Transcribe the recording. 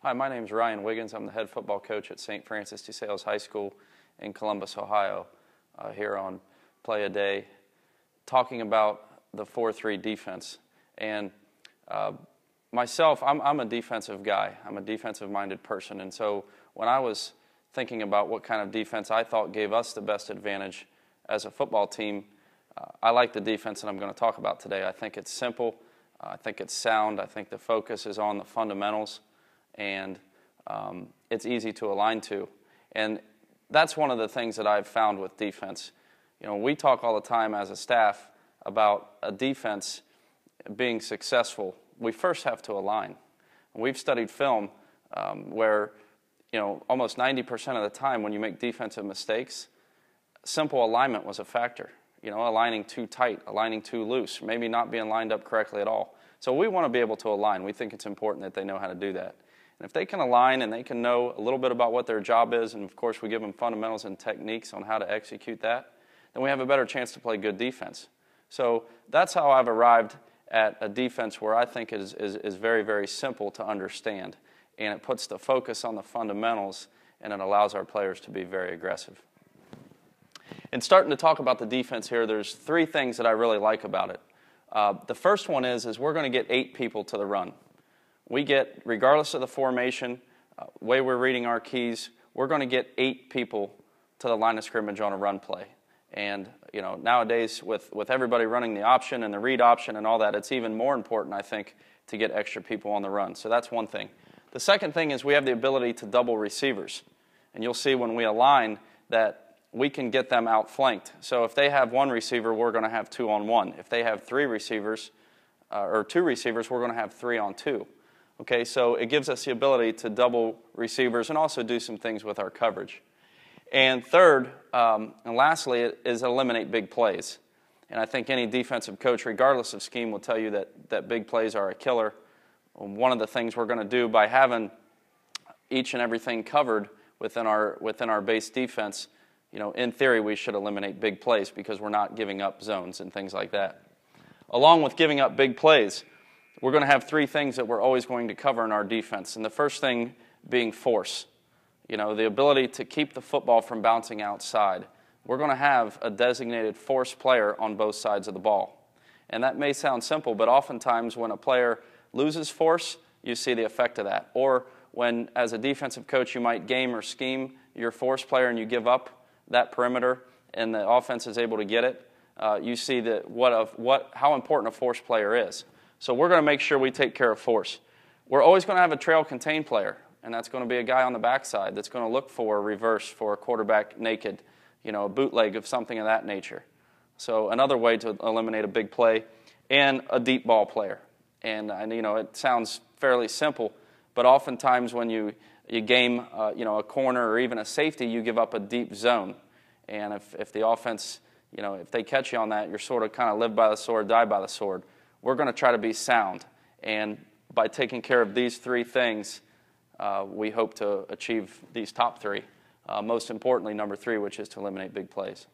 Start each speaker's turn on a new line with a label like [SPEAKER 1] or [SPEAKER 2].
[SPEAKER 1] Hi, my name is Ryan Wiggins. I'm the head football coach at St. Francis de Sales High School in Columbus, Ohio, here on Play a Day, talking about the 4-3 defense. And myself, I'm a defensive guy. I'm a defensive-minded person. And so when I was thinking about what kind of defense I thought gave us the best advantage as a football team, I like the defense that I'm going to talk about today. I think it's simple. I think it's sound. I think the focus is on the fundamentals. And it's easy to align to. And that's one of the things that I've found with defense. You know, we talk all the time as a staff about a defense being successful. We first have to align. We've studied film where, you know, almost 90% of the time when you make defensive mistakes, simple alignment was a factor. You know, aligning too tight, aligning too loose, maybe not being lined up correctly at all. So we want to be able to align. We think it's important that they know how to do that. And if they can align and they can know a little bit about what their job is, and of course we give them fundamentals and techniques on how to execute that, then we have a better chance to play good defense. So that's how I've arrived at a defense where I think is very, very simple to understand. And it puts the focus on the fundamentals, and it allows our players to be very aggressive. In starting to talk about the defense here, there's three things that I really like about it. The first one is we're going to get 8 people to the run. We get, regardless of the formation, way we're reading our keys, we're going to get 8 people to the line of scrimmage on a run play. And you know, nowadays with everybody running the option and the read option and all that, it's even more important, I think, to get extra people on the run. So that's one thing. The second thing is we have the ability to double receivers. And you'll see when we align that we can get them outflanked. So if they have 1 receiver, we're going to have 2 on 1. If they have 3 receivers, or 2 receivers, we're going to have 3 on 2. Okay, so it gives us the ability to double receivers and also do some things with our coverage. And third, and lastly, is eliminate big plays. And I think any defensive coach, regardless of scheme, will tell you that big plays are a killer. One of the things we're going to do by having each and everything covered within our base defense, you know, in theory, we should eliminate big plays because we're not giving up zones and things like that. Along with giving up big plays, we're going to have 3 things that we're always going to cover in our defense. And the first thing being force. You know, the ability to keep the football from bouncing outside. We're going to have a designated force player on both sides of the ball. And that may sound simple, but oftentimes when a player loses force, you see the effect of that. Or when, as a defensive coach, you might game or scheme your force player and you give up that perimeter and the offense is able to get it, you see that how important a force player is. So we're going to make sure we take care of force. We're always going to have a trail contain player, and that's going to be a guy on the backside that's going to look for a reverse, for a quarterback naked, you know, a bootleg of something of that nature. So another way to eliminate a big play, and a deep ball player. And you know, it sounds fairly simple, but oftentimes when you game you know, a corner or even a safety, you give up a deep zone. And if the offense, you know, if they catch you on that, you're sort of kind of live by the sword, die by the sword. We're going to try to be sound, and by taking care of these 3 things, we hope to achieve these top 3. Most importantly, number 3, which is to eliminate big plays.